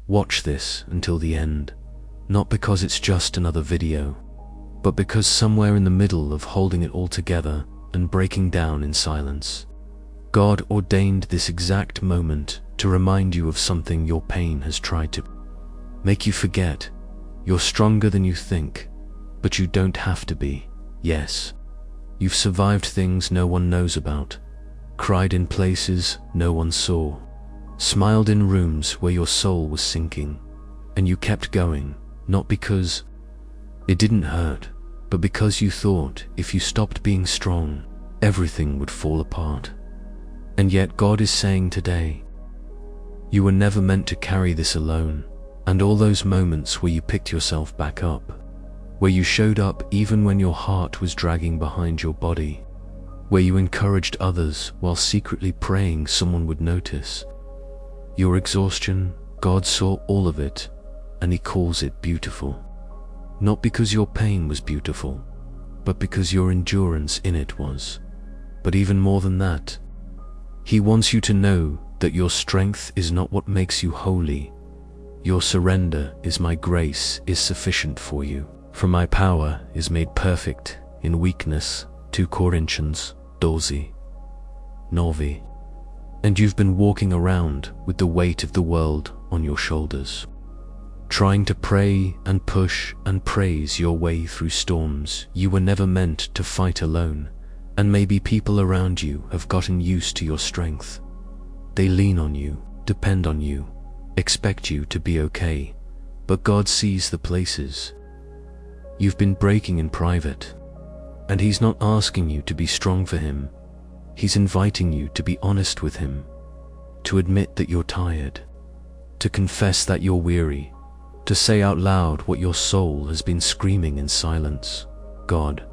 Watch this until the end, not because it's just another video, but because somewhere in the middle of holding it all together and breaking down in silence, God ordained this exact moment to remind you of something your pain has tried to make you forget. You're stronger than you think, but you don't have to be. Yes, you've survived things no one knows about, cried in places no one saw, smiled in rooms where your soul was sinking, and you kept going, not because it didn't hurt, but because you thought if you stopped being strong, everything would fall apart. And yet God is saying today, you were never meant to carry this alone. And all those moments where you picked yourself back up, where you showed up even when your heart was dragging behind your body, where you encouraged others while secretly praying someone would notice your exhaustion, God saw all of it, and He calls it beautiful. Not because your pain was beautiful, but because your endurance in it was. But even more than that, He wants you to know that your strength is not what makes you holy. Your surrender is my grace is sufficient for you. For my power is made perfect in weakness. 2 Corinthians 12:9. And you've been walking around with the weight of the world on your shoulders, trying to pray and push and praise your way through storms you were never meant to fight alone. And maybe people around you have gotten used to your strength. They lean on you, depend on you, expect you to be okay, but God sees the places you've been breaking in private, and He's not asking you to be strong for Him. He's inviting you to be honest with Him, to admit that you're tired, to confess that you're weary, to say out loud what your soul has been screaming in silence. God,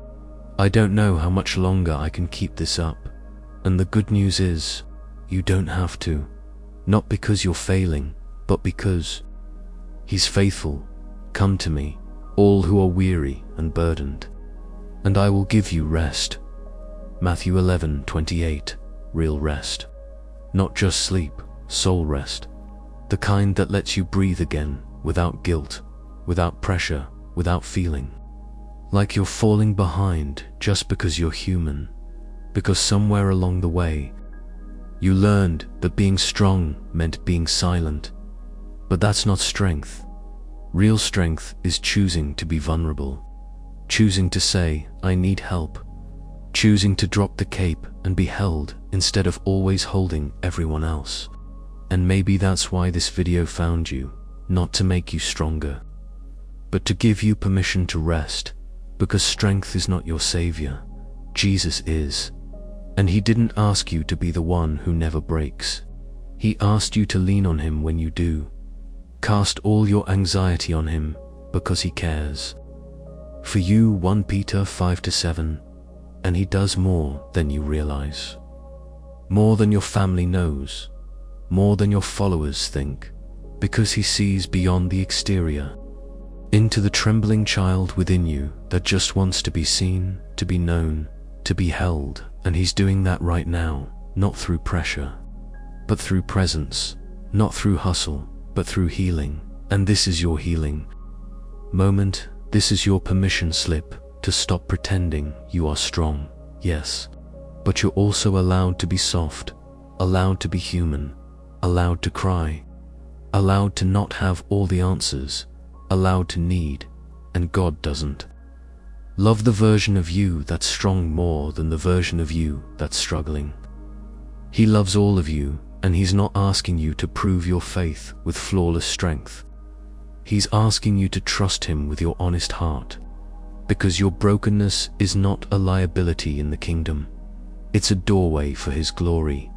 I don't know how much longer I can keep this up. And the good news is, you don't have to, not because you're failing, but because He's faithful. Come to me, all who are weary and burdened, and I will give you rest. Matthew 11:28. Real rest. Not just sleep, soul rest. The kind that lets you breathe again, without guilt, without pressure, without feeling like you're falling behind just because you're human. Because somewhere along the way, you learned that being strong meant being silent. But that's not strength. Real strength is choosing to be vulnerable, choosing to say, I need help, choosing to drop the cape and be held instead of always holding everyone else. And maybe that's why this video found you, not to make you stronger, but to give you permission to rest, because strength is not your savior, Jesus is. And He didn't ask you to be the one who never breaks. He asked you to lean on Him when you do. Cast all your anxiety on Him, because He cares for you. 1 Peter 5:7. And He does more than you realize, more than your family knows, more than your followers think, because He sees beyond the exterior, into the trembling child within you that just wants to be seen, to be known, to be held. And He's doing that right now, not through pressure, but through presence, not through hustle, but through healing. And this is your healing moment. This is your permission slip to stop pretending you are strong. Yes, but you're also allowed to be soft, allowed to be human, allowed to cry, allowed to not have all the answers, allowed to need, and God doesn't love the version of you that's strong more than the version of you that's struggling. He loves all of you, and He's not asking you to prove your faith with flawless strength. He's asking you to trust Him with your honest heart, because your brokenness is not a liability in the kingdom. It's a doorway for His glory.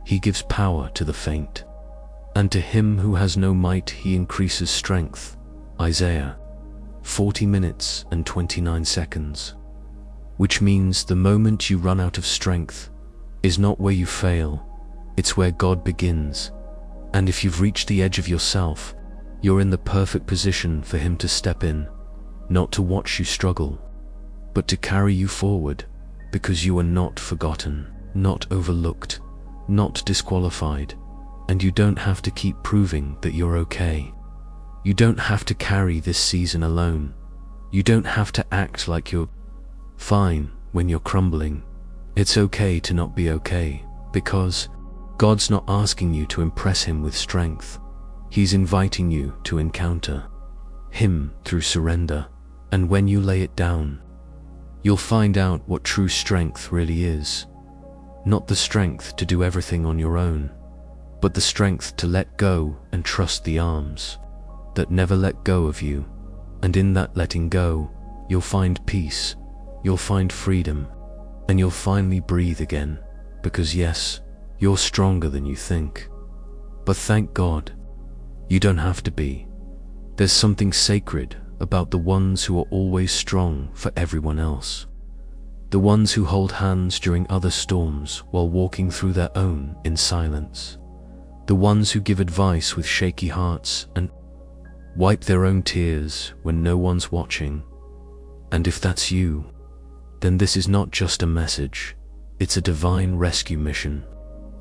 He gives power to the faint, and to him who has no might He increases strength. Isaiah 40 minutes and 29 seconds. Which means the moment you run out of strength is not where you fail, it's where God begins. And if you've reached the edge of yourself, you're in the perfect position for Him to step in, not to watch you struggle, but to carry you forward, because you are not forgotten, not overlooked, not disqualified. and you don't have to keep proving that you're okay. You don't have to carry this season alone. You don't have to act like you're fine when you're crumbling. It's okay to not be okay, because God's not asking you to impress Him with strength. He's inviting you to encounter Him through surrender. And when you lay it down, you'll find out what true strength really is. Not the strength to do everything on your own, but the strength to let go and trust the arms that never let go of you. And in that letting go, you'll find peace, you'll find freedom, and you'll finally breathe again, because yes, you're stronger than you think. But thank God, you don't have to be. There's something sacred about the ones who are always strong for everyone else. The ones who hold hands during other storms while walking through their own in silence. The ones who give advice with shaky hearts and wipe their own tears when no one's watching. And if that's you, then this is not just a message, it's a divine rescue mission.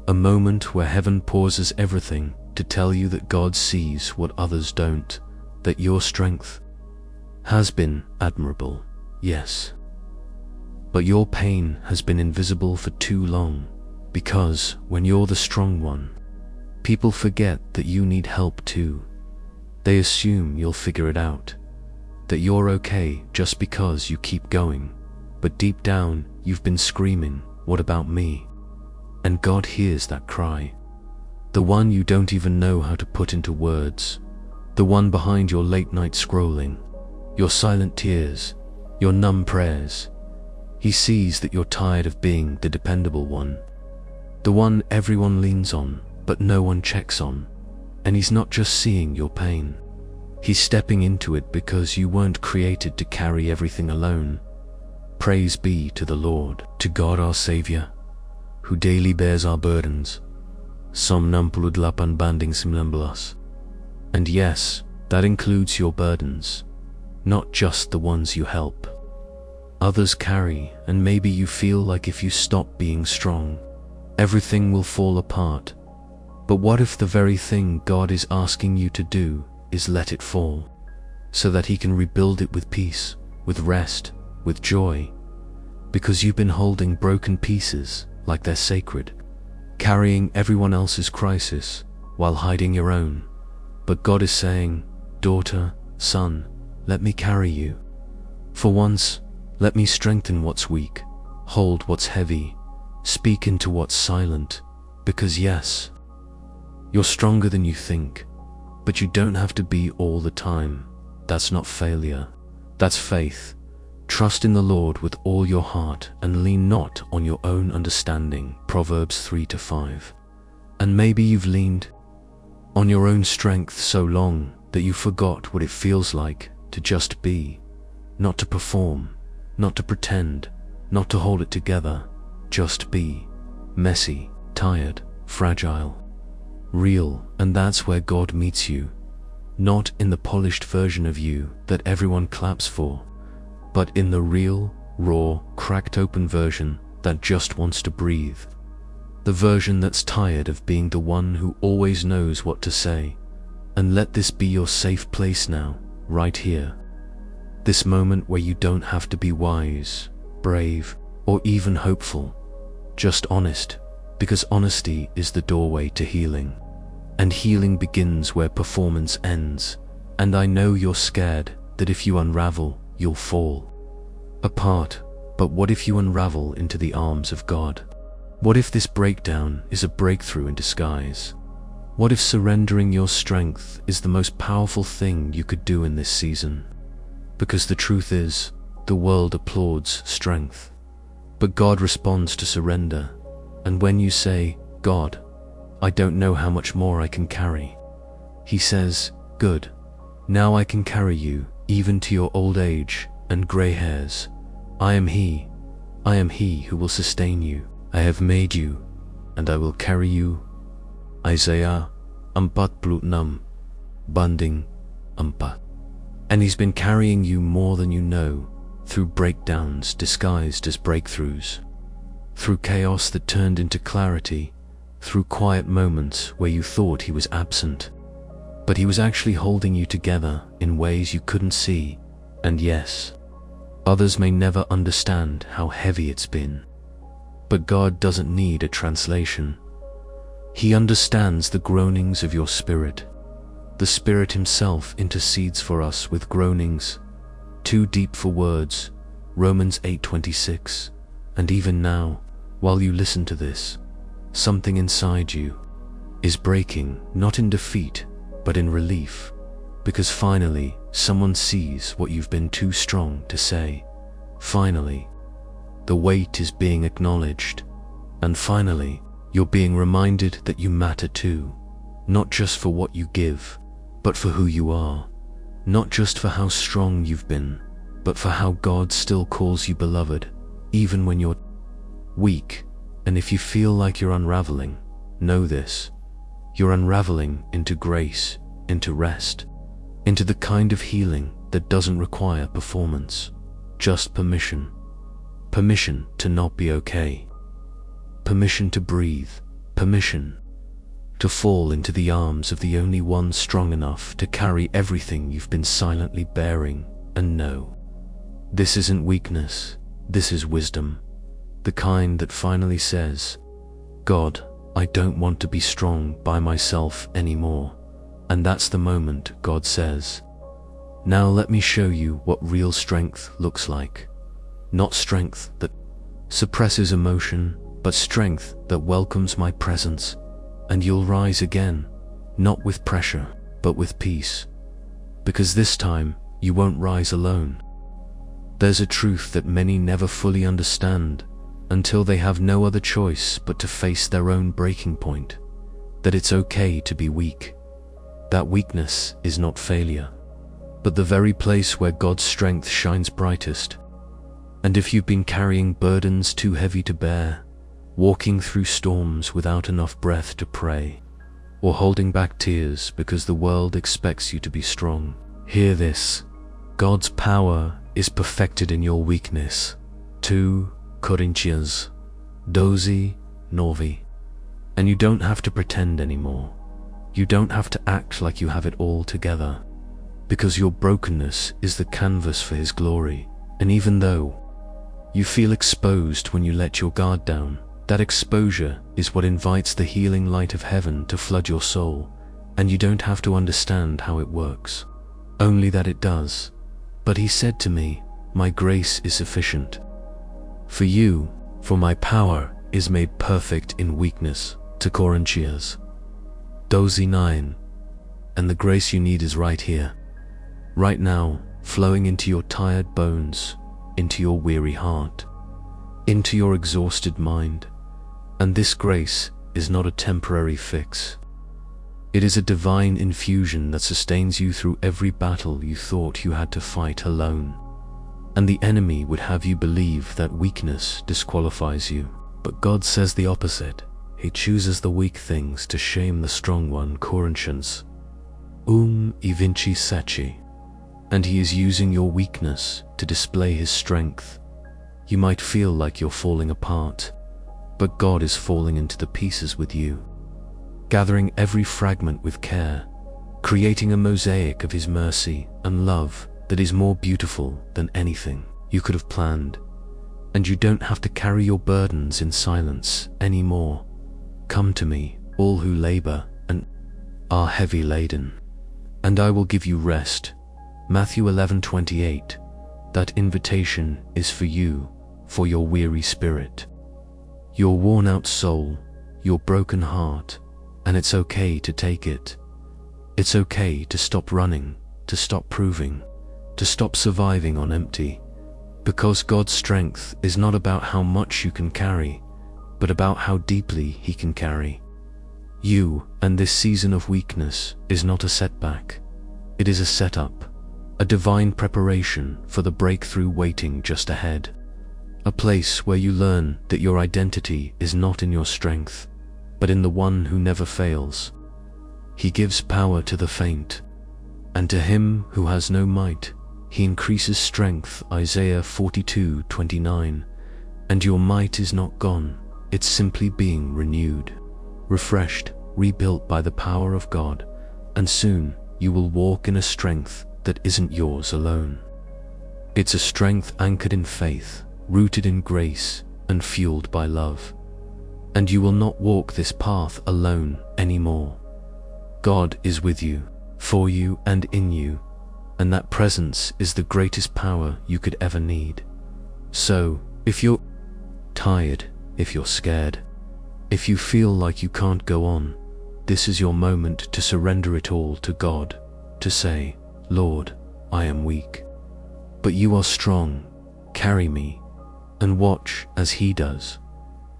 A moment where heaven pauses everything to tell you that God sees what others don't, that your strength has been admirable, yes. But your pain has been invisible for too long, because when you're the strong one, people forget that you need help too. They assume you'll figure it out, that you're okay just because you keep going, but deep down you've been screaming, "What about me?" And God hears that cry. The one you don't even know how to put into words, the one behind your late night scrolling, your silent tears, your numb prayers. He sees that you're tired of being the dependable one, the one everyone leans on but no one checks on. And He's not just seeing your pain, He's stepping into it because you weren't created to carry everything alone. Praise be to the Lord, to God our Savior, who daily bears our burdens. Psalm 68 banding 19. And yes, that includes your burdens, not just the ones you help. Others carry, and maybe you feel like if you stop being strong, everything will fall apart. But what if the very thing God is asking you to do is let it fall, so that He can rebuild it with peace, with rest, with joy? Because you've been holding broken pieces like they're sacred, carrying everyone else's crisis while hiding your own. But God is saying, "Daughter, son, let me carry you. For once, let me strengthen what's weak, hold what's heavy, speak into what's silent, because yes, you're stronger than you think, but you don't have to be all the time. That's not failure, that's faith. Trust in the Lord with all your heart and lean not on your own understanding." Proverbs 3-5. And maybe you've leaned on your own strength so long that you forgot what it feels like to just be, not to perform, not to pretend, not to hold it together, just be. Messy, tired, fragile, real. And that's where God meets you, not in the polished version of you that everyone claps for, but in the real, raw, cracked open version that just wants to breathe. The version that's tired of being the one who always knows what to say. And let this be your safe place now, right here. This moment where you don't have to be wise, brave, or even hopeful. Just honest, because honesty is the doorway to healing. And healing begins where performance ends. And I know you're scared that if you unravel, you'll fall apart. But what if you unravel into the arms of God? What if this breakdown is a breakthrough in disguise? What if surrendering your strength is the most powerful thing you could do in this season? Because the truth is, the world applauds strength, but God responds to surrender. And when you say, "God, I don't know how much more I can carry," He says, "Good. Now I can carry you even to your old age and gray hairs. I am He who will sustain you. I have made you, and I will carry you." Isaiah 46 banding 4. And He's been carrying you more than you know, through breakdowns disguised as breakthroughs, through chaos that turned into clarity, through quiet moments where you thought he was absent. But he was actually holding you together in ways you couldn't see. And yes, others may never understand how heavy it's been. But God doesn't need a translation. He understands the groanings of your spirit. The Spirit Himself intercedes for us with groanings too deep for words, Romans 8:26. And even now, while you listen to this, something inside you is breaking, not in defeat, but in relief, because finally someone sees what you've been too strong to say. Finally, the weight is being acknowledged, and finally, you're being reminded that you matter too, not just for what you give, but for who you are, not just for how strong you've been, but for how God still calls you beloved, even when you're weak. And if you feel like you're unraveling, know this: you're unraveling into grace, into rest, into the kind of healing that doesn't require performance, just permission. Permission to not be okay. Permission to breathe. Permission to fall into the arms of the only one strong enough to carry everything you've been silently bearing. And no, this isn't weakness, this is wisdom. The kind that finally says, God, I don't want to be strong by myself anymore. And that's the moment God says, now let me show you what real strength looks like. Not strength that suppresses emotion, but strength that welcomes my presence. And you'll rise again, not with pressure, but with peace. Because this time, you won't rise alone. There's a truth that many never fully understand until they have no other choice but to face their own breaking point. That it's okay to be weak. That weakness is not failure, but the very place where God's strength shines brightest. And if you've been carrying burdens too heavy to bear, walking through storms without enough breath to pray, or holding back tears because the world expects you to be strong, hear this: God's power is perfected in your weakness. 2 Corinthians 12:9. And you don't have to pretend anymore. You don't have to act like you have it all together, because your brokenness is the canvas for His glory. And even though you feel exposed when you let your guard down, that exposure is what invites the healing light of heaven to flood your soul. And you don't have to understand how it works, only that it does. But He said to me, my grace is sufficient for you, for my power is made perfect in weakness. 2 Corinthians 12:9. And the grace you need is right here, right now, flowing into your tired bones, into your weary heart, into your exhausted mind. And this grace is not a temporary fix. It is a divine infusion that sustains you through every battle you thought you had to fight alone. And the enemy would have you believe that weakness disqualifies you. But God says the opposite. He chooses the weak things to shame the strong one. Corinthians 11:7. And He is using your weakness to display His strength. You might feel like you're falling apart, but God is falling into the pieces with you, gathering every fragment with care, creating a mosaic of His mercy and love that is more beautiful than anything you could have planned. And you don't have to carry your burdens in silence anymore. Come to me, all who labor and are heavy laden, and I will give you rest. Matthew 11:28. That invitation is for you, for your weary spirit, your worn-out soul, your broken heart, and it's okay to take it. It's okay to stop running, to stop proving, to stop surviving on empty, because God's strength is not about how much you can carry, but about how deeply He can carry you. And this season of weakness is not a setback. It is a setup, a divine preparation for the breakthrough waiting just ahead. A place where you learn that your identity is not in your strength, but in the one who never fails. He gives power to the faint, and to him who has no might, He increases strength. Isaiah 42:29. And your might is not gone, it's simply being renewed. refreshed, rebuilt by the power of God, and soon you will walk in a strength that isn't yours alone. It's a strength anchored in faith, rooted in grace, and fueled by love. And you will not walk this path alone anymore. God is with you, for you and in you, and that presence is the greatest power you could ever need. So, if you're tired, if you're scared, if you feel like you can't go on, this is your moment to surrender it all to God, to say, Lord, I am weak, but you are strong, carry me, and watch as He does.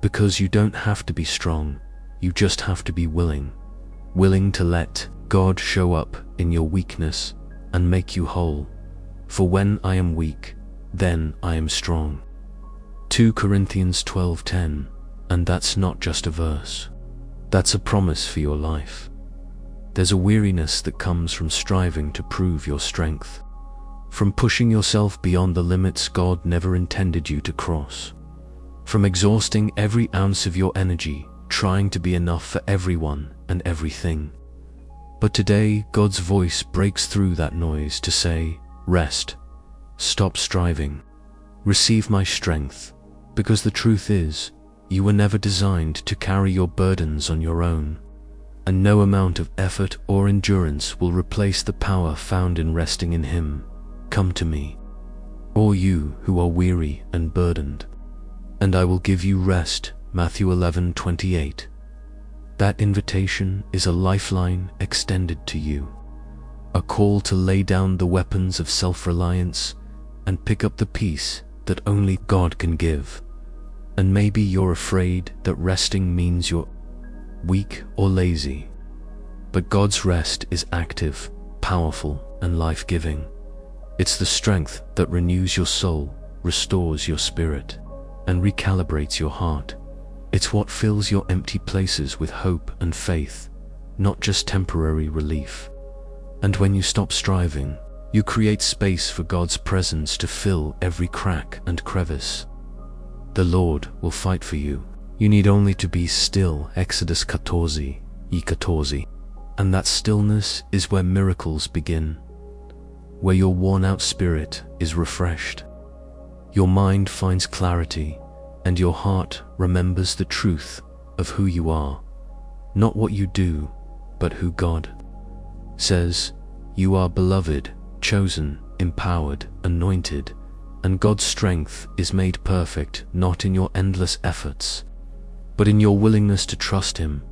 Because you don't have to be strong, you just have to be willing to let God show up in your weakness and make you whole. For when I am weak, then I am strong. 2 Corinthians 12:10, and that's not just a verse. That's a promise for your life. There's a weariness that comes from striving to prove your strength, from pushing yourself beyond the limits God never intended you to cross, from exhausting every ounce of your energy trying to be enough for everyone and everything. But today, God's voice breaks through that noise to say, rest, stop striving, receive my strength, because the truth is, you were never designed to carry your burdens on your own, and no amount of effort or endurance will replace the power found in resting in Him. Come to me, all you who are weary and burdened, and I will give you rest. Matthew 11:28. That invitation is a lifeline extended to you, a call to lay down the weapons of self-reliance and pick up the peace that only God can give. And maybe you're afraid that resting means you're weak or lazy, but God's rest is active, powerful, and life-giving. It's the strength that renews your soul, restores your spirit, and recalibrates your heart. It's what fills your empty places with hope and faith, not just temporary relief. And when you stop striving, you create space for God's presence to fill every crack and crevice. The Lord will fight for you. You need only to be still. Exodus 14:14. And that stillness is where miracles begin, where your worn-out spirit is refreshed, your mind finds clarity, and your heart remembers the truth of who you are, not what you do, but who God says. You are beloved, chosen, empowered, anointed, and God's strength is made perfect not in your endless efforts, but in your willingness to trust Him.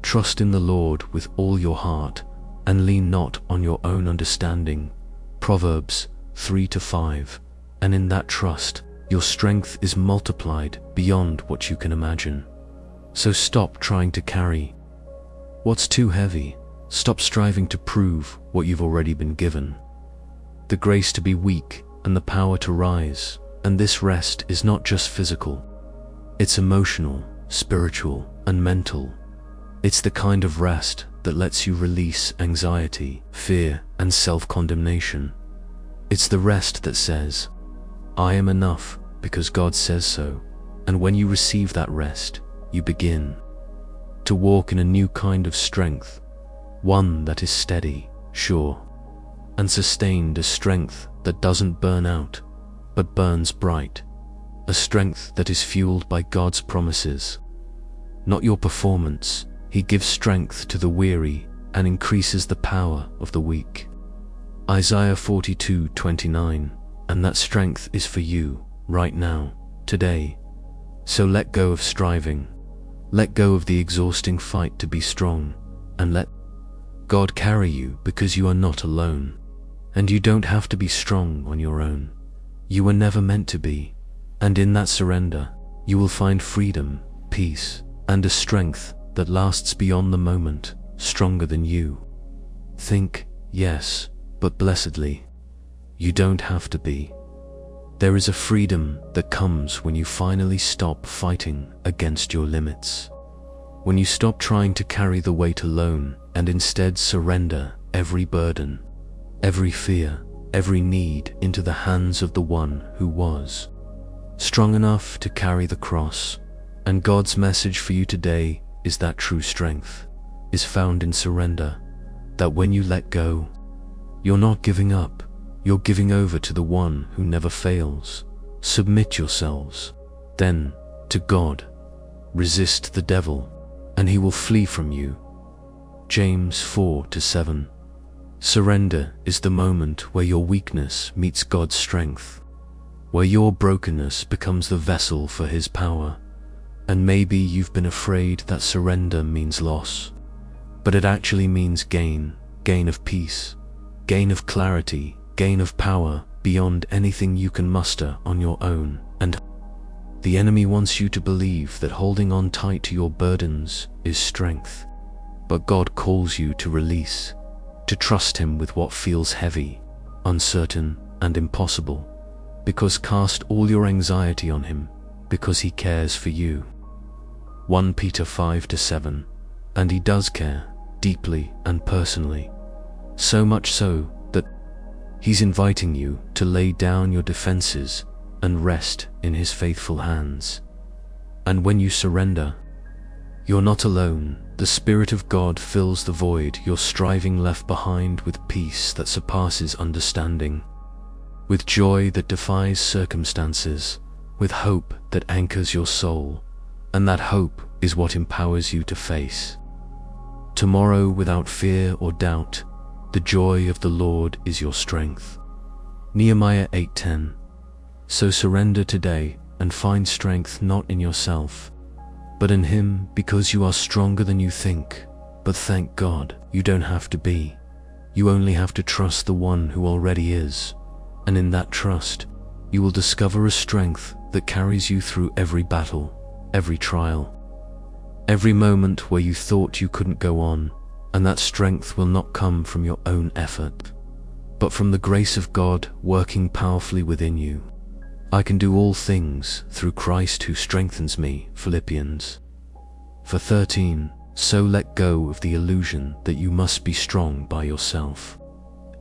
Trust in the Lord with all your heart, and lean not on your own understanding. Proverbs 3-5. And in that trust, your strength is multiplied beyond what you can imagine. So stop trying to carry what's too heavy. Stop striving to prove what you've already been given. The grace to be weak and the power to rise. And this rest is not just physical. It's emotional, spiritual, and mental. It's the kind of rest that lets you release anxiety, fear, and self-condemnation. It's the rest that says, I am enough because God says so. And when you receive that rest, you begin to walk in a new kind of strength, one that is steady, sure, and sustained, a strength that doesn't burn out, but burns bright, a strength that is fueled by God's promises, not your performance. He gives strength to the weary and increases the power of the weak. Isaiah 42:29. And that strength is for you, right now, today. So let go of striving. Let go of the exhausting fight to be strong, and let God carry you, because you are not alone. And you don't have to be strong on your own. You were never meant to be. And in that surrender, you will find freedom, peace, and a strength that lasts beyond the moment, stronger than you. Think, yes, but blessedly. You don't have to be. There is a freedom that comes when you finally stop fighting against your limits. When you stop trying to carry the weight alone and instead surrender every burden, every fear, every need into the hands of the one who was strong enough to carry the cross. And God's message for you today is that true strength is found in surrender, that when you let go, you're not giving up, you're giving over to the one who never fails. Submit yourselves, then, to God. Resist the devil, and he will flee from you. James 4-7. Surrender is the moment where your weakness meets God's strength, where your brokenness becomes the vessel for his power. And maybe you've been afraid that surrender means loss, but it actually means gain of peace, gain of clarity, gain of power beyond anything you can muster on your own. And the enemy wants you to believe that holding on tight to your burdens is strength, but God calls you to release, to trust him with what feels heavy, uncertain, and impossible, because cast all your anxiety on him, because he cares for you. 1 Peter 5-7. And he does care, deeply and personally, so much so that he's inviting you to lay down your defenses and rest in his faithful hands. And when you surrender, you're not alone. The Spirit of God fills the void you're striving left behind with peace that surpasses understanding, with joy that defies circumstances, with hope that anchors your soul. And that hope is what empowers you to face tomorrow without fear or doubt. The joy of the Lord is your strength. Nehemiah 8:10. So surrender today and find strength not in yourself, but in him, because you are stronger than you think. But thank God, you don't have to be. You only have to trust the one who already is. And in that trust, you will discover a strength that carries you through every battle, every trial, every moment where you thought you couldn't go on. And that strength will not come from your own effort, but from the grace of God working powerfully within you. I can do all things through Christ who strengthens me. Philippians 4:13. So let go of the illusion that you must be strong by yourself,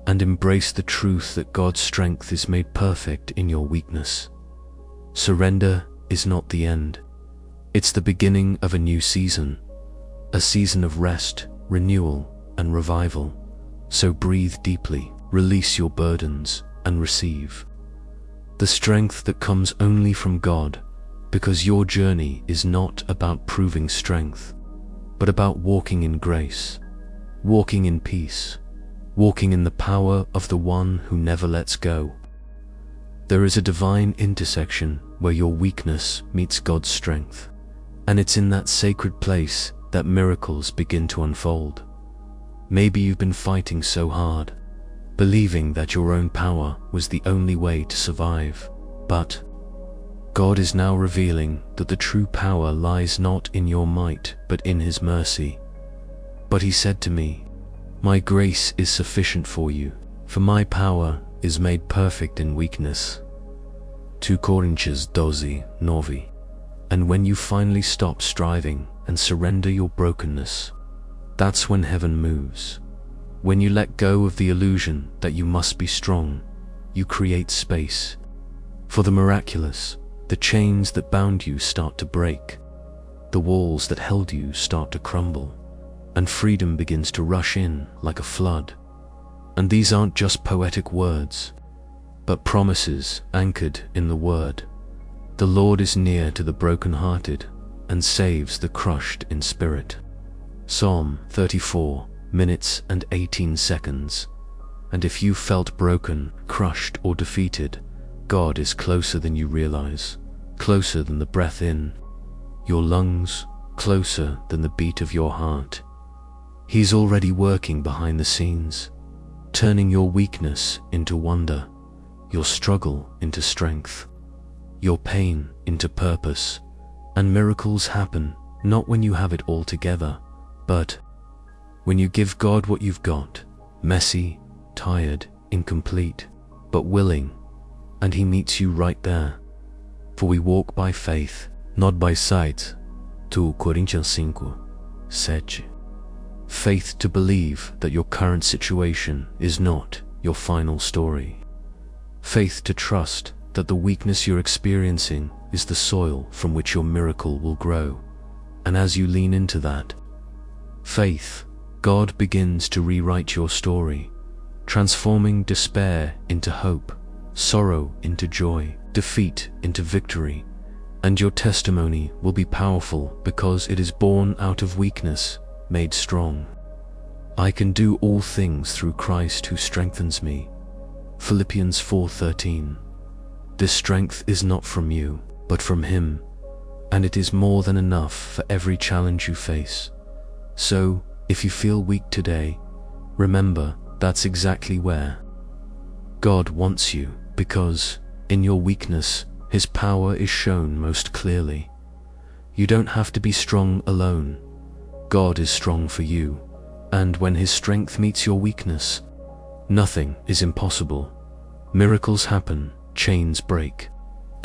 and embrace the truth that God's strength is made perfect in your weakness. Surrender is not the end. It's the beginning of a new season, a season of rest, renewal, and revival. So breathe deeply, release your burdens, and receive the strength that comes only from God, because your journey is not about proving strength, but about walking in grace, walking in peace, walking in the power of the one who never lets go. There is a divine intersection where your weakness meets God's strength, and it's in that sacred place that miracles begin to unfold. Maybe you've been fighting so hard, believing that your own power was the only way to survive, but God is now revealing that the true power lies not in your might, but in his mercy. But he said to me, "My grace is sufficient for you, for my power is made perfect in weakness." 2 Corinthians 12:9. And when you finally stop striving and surrender your brokenness, that's when heaven moves. When you let go of the illusion that you must be strong, you create space for the miraculous. The chains that bound you start to break, the walls that held you start to crumble, and freedom begins to rush in like a flood. And these aren't just poetic words, but promises anchored in the word. The Lord is near to the brokenhearted and saves the crushed in spirit. Psalm 34:18. And if you felt broken, crushed, or defeated, God is closer than you realize, closer than the breath in your lungs, closer than the beat of your heart. He's already working behind the scenes, turning your weakness into wonder, your struggle into strength, your pain into purpose. And miracles happen not when you have it all together, but when you give God what you've got, messy, tired, incomplete, but willing, and he meets you right there. For we walk by faith, not by sight. 2 Corinthians 5:7. Faith to believe that your current situation is not your final story. Faith to trust that the weakness you're experiencing is the soil from which your miracle will grow. And as you lean into that faith, God begins to rewrite your story, transforming despair into hope, sorrow into joy, defeat into victory. And your testimony will be powerful because it is born out of weakness, made strong. I can do all things through Christ who strengthens me. Philippians 4:13. This strength is not from you, but from Him, and it is more than enough for every challenge you face. So, if you feel weak today, remember that's exactly where God wants you, because in your weakness, His power is shown most clearly. You don't have to be strong alone. God is strong for you, and when His strength meets your weakness, nothing is impossible. Miracles happen, chains break,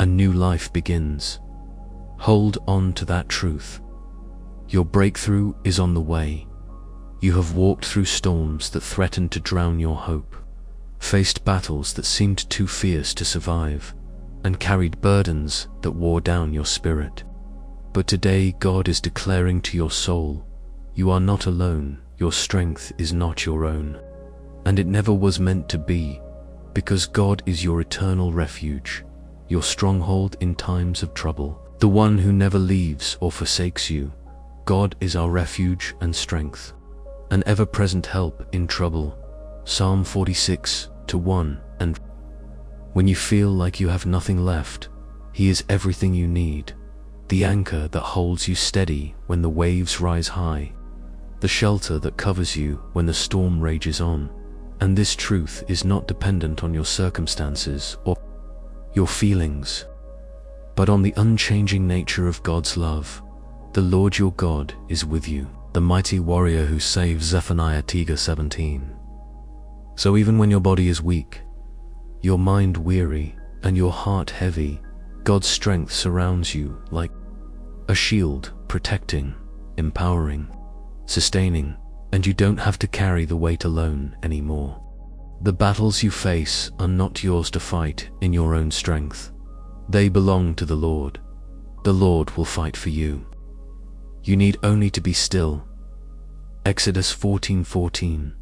a new life begins. Hold on to that truth. Your breakthrough is on the way. You have walked through storms that threatened to drown your hope, faced battles that seemed too fierce to survive, and carried burdens that wore down your spirit. But today God is declaring to your soul, you are not alone, your strength is not your own. And it never was meant to be, because God is your eternal refuge, your stronghold in times of trouble, the one who never leaves or forsakes you. God is our refuge and strength, an ever-present help in trouble. Psalm 46:1. And when you feel like you have nothing left, He is everything you need, the anchor that holds you steady when the waves rise high, the shelter that covers you when the storm rages on. And this truth is not dependent on your circumstances or your feelings, but on the unchanging nature of God's love. The Lord your God is with you, the mighty warrior who saves. Zephaniah 2:17. So even when your body is weak, your mind weary, and your heart heavy, God's strength surrounds you like a shield, protecting, empowering, sustaining, and you don't have to carry the weight alone anymore. The battles you face are not yours to fight in your own strength. They belong to the Lord. The Lord will fight for you. You need only to be still. Exodus 14:14.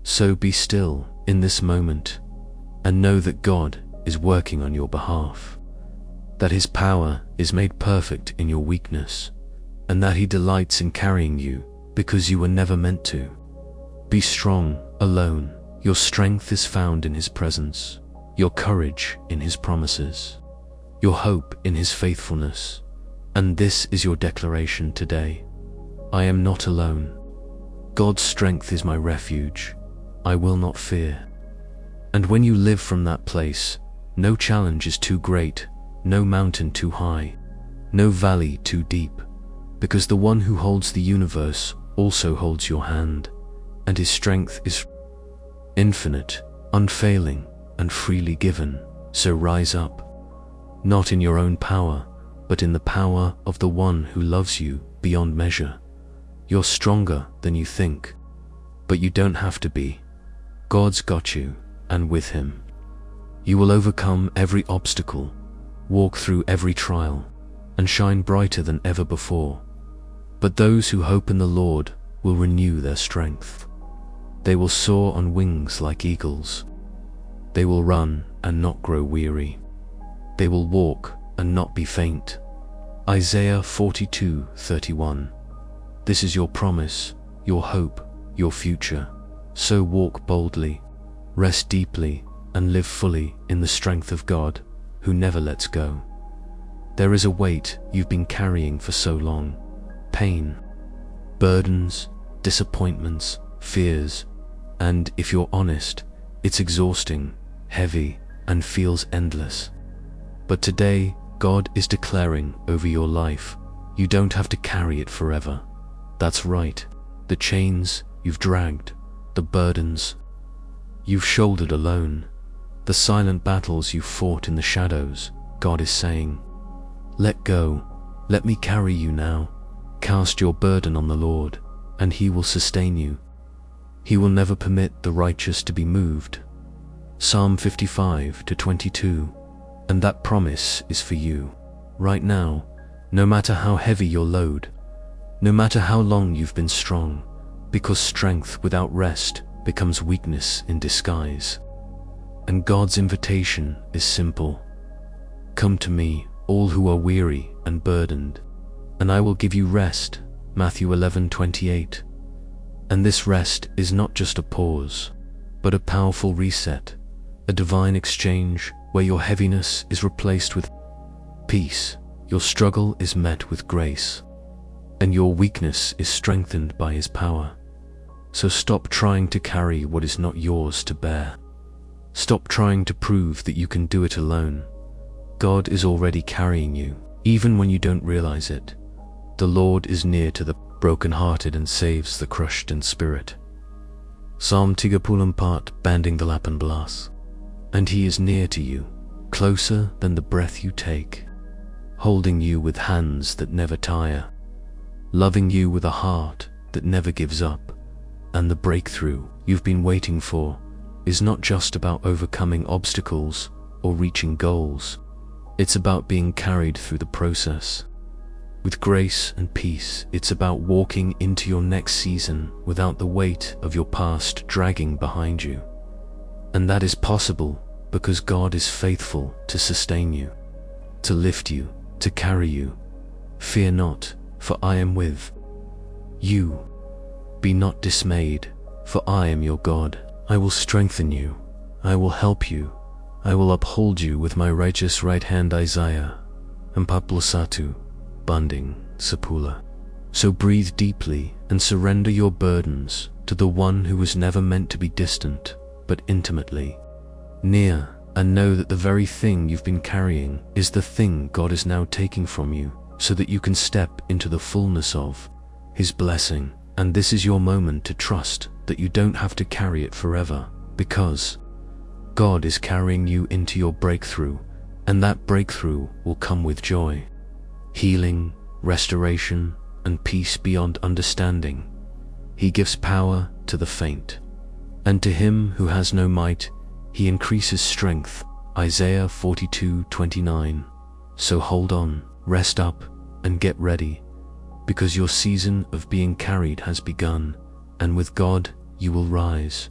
So be still in this moment and know that God is working on your behalf, that His power is made perfect in your weakness, and that He delights in carrying you because you were never meant to. Be strong alone. Your strength is found in His presence, your courage in His promises, your hope in His faithfulness. And this is your declaration today. I am not alone. God's strength is my refuge. I will not fear. And when you live from that place, no challenge is too great, no mountain too high, no valley too deep, because the one who holds the universe also holds your hand, and His strength is infinite, unfailing, and freely given. So rise up, not in your own power, but in the power of the one who loves you beyond measure. You're stronger than you think, but you don't have to be. God's got you, and with Him, you will overcome every obstacle, walk through every trial, and shine brighter than ever before. But those who hope in the Lord will renew their strength. They will soar on wings like eagles. They will run and not grow weary. They will walk and not be faint. Isaiah 42:31. This is your promise, your hope, your future. So walk boldly, rest deeply, and live fully in the strength of God, who never lets go. There is a weight you've been carrying for so long. Pain, burdens, disappointments, fears, and if you're honest, it's exhausting, heavy, and feels endless. But today, God is declaring over your life, you don't have to carry it forever. That's right, the chains you've dragged, the burdens you've shouldered alone, the silent battles you fought in the shadows, God is saying, let go, let me carry you now. Cast your burden on the Lord, and He will sustain you. He will never permit the righteous to be moved. Psalm 55:22. And that promise is for you. Right now, no matter how heavy your load, No matter how long you've been strong, because strength without rest becomes weakness in disguise. And God's invitation is simple. Come to me, all who are weary and burdened, and I will give you rest. Matthew 11:28. And this rest is not just a pause, but a powerful reset, a divine exchange where your heaviness is replaced with peace, your struggle is met with grace, and your weakness is strengthened by His power. So stop trying to carry what is not yours to bear. Stop trying to prove that you can do it alone. God is already carrying you, even when you don't realize it. The Lord is near to the brokenhearted and saves the crushed in spirit. Psalm 34, banding the lapan blas. And He is near to you, closer than the breath you take, holding you with hands that never tire, loving you with a heart that never gives up. And the breakthrough you've been waiting for is not just about overcoming obstacles or reaching goals. It's about being carried through the process. With grace and peace, it's about walking into your next season without the weight of your past dragging behind you. And that is possible because God is faithful to sustain you, to lift you, to carry you. Fear not, for I am with you. Be not dismayed, for I am your God. I will strengthen you. I will help you. I will uphold you with my righteous right hand. Isaiah 41, banding 10. So breathe deeply and surrender your burdens to the one who was never meant to be distant, but intimately near, and know that the very thing you've been carrying is the thing God is now taking from you, so that you can step into the fullness of His blessing. And this is your moment to trust that you don't have to carry it forever, because God is carrying you into your breakthrough, and that breakthrough will come with joy, healing, restoration, and peace beyond understanding. He gives power to the faint, and to him who has no might, He increases strength. Isaiah 42:29. So hold on, rest up, and get ready, because your season of being carried has begun, and with God you will rise.